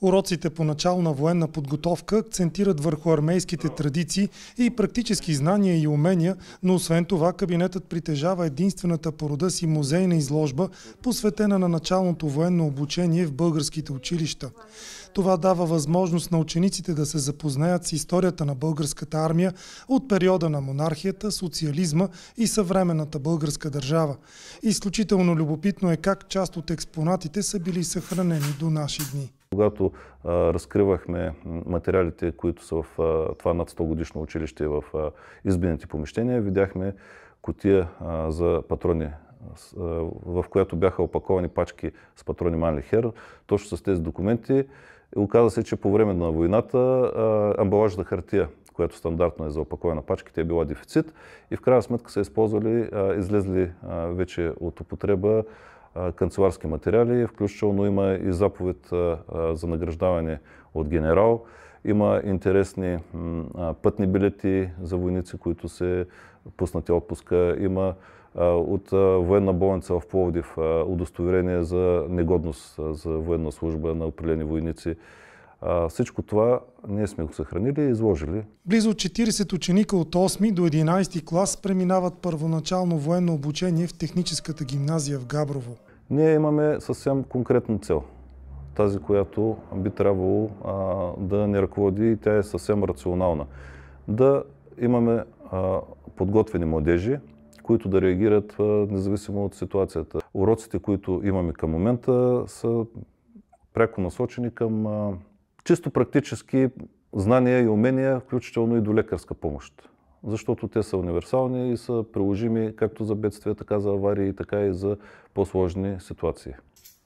Уроците по начална военна подготовка акцентират върху армейските традиции и практически знания и умения, но освен това кабинетът притежава единствената по рода си музейна изложба, посветена на началното военно обучение в българските училища. Това дава възможност на учениците да се запознаят с историята на българската армия от периода на монархията, социализма и съвременната българска държава. Изключително любопитно е как част от експонатите са били съхранени до наши дни. Когато разкривахме материалите, които са в това над 100 годишно училище в избените помещения, видяхме кутия за патрони, в която бяха опаковани пачки с патрони Манлихер. Точно с тези документи оказа се, че по време на войната амбалажната хартия, която стандартно е за опаковане на пачките, е била дефицит и в крайна сметка са използвали излезли вече от употреба канцеларски материали, включително има и заповед за награждаване от генерал. Има интересни пътни билети за войници, които се пуснати отпуска. Има от военна болница в Пловдив удостоверение за негодност за военна служба на определени войници. Всичко това ние сме го съхранили и изложили. Близо 40 ученика от 8 до 11 клас преминават първоначално военно обучение в техническата гимназия в Габрово. Ние имаме съвсем конкретна цел. Тази, която би трябвало да ни ръководи и тя е съвсем рационална. Да имаме подготвени младежи, които да реагират независимо от ситуацията. Уроците, които имаме към момента, са пряко насочени към чисто практически знания и умения, включително и до лекарска помощ. Защото те са универсални и са приложими както за бедствия, така за аварии, така и за по-сложни ситуации.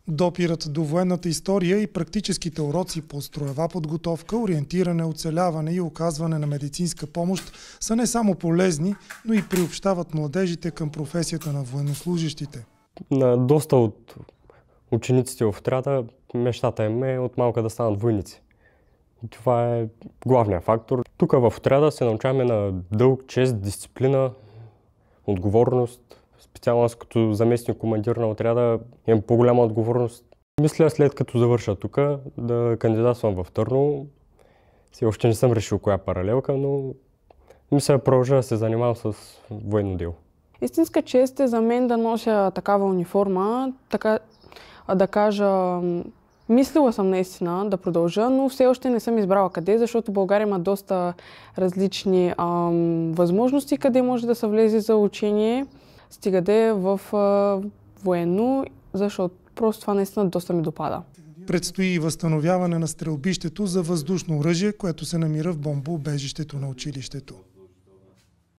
Допират до военната история и практическите уроци по строева подготовка, ориентиране, оцеляване и оказване на медицинска помощ са не само полезни, но и приобщават младежите към професията на военнослужещите. На доста от учениците в отряда мечтата им е от малка да станат войници. Това е главният фактор. Тук в отряда се научаваме на дълг, чест, дисциплина, отговорност. Специално аз като заместник командир на отряда имам по-голяма отговорност. Мисля след като завърша тук да кандидатствам в Търново. Все още не съм решил коя паралелка, но мисля да продължа да се занимавам с военно дело. Истинска чест е за мен да нося такава униформа, така да кажа, мислила съм наистина да продължа, но все още не съм избрала къде, защото България има доста различни възможности, къде може да се влезе за учение. Стига да е в военно, защото просто това наистина доста ми допада. Предстои и възстановяване на стрелбището за въздушно оръжие, което се намира в бомбоубежището на училището.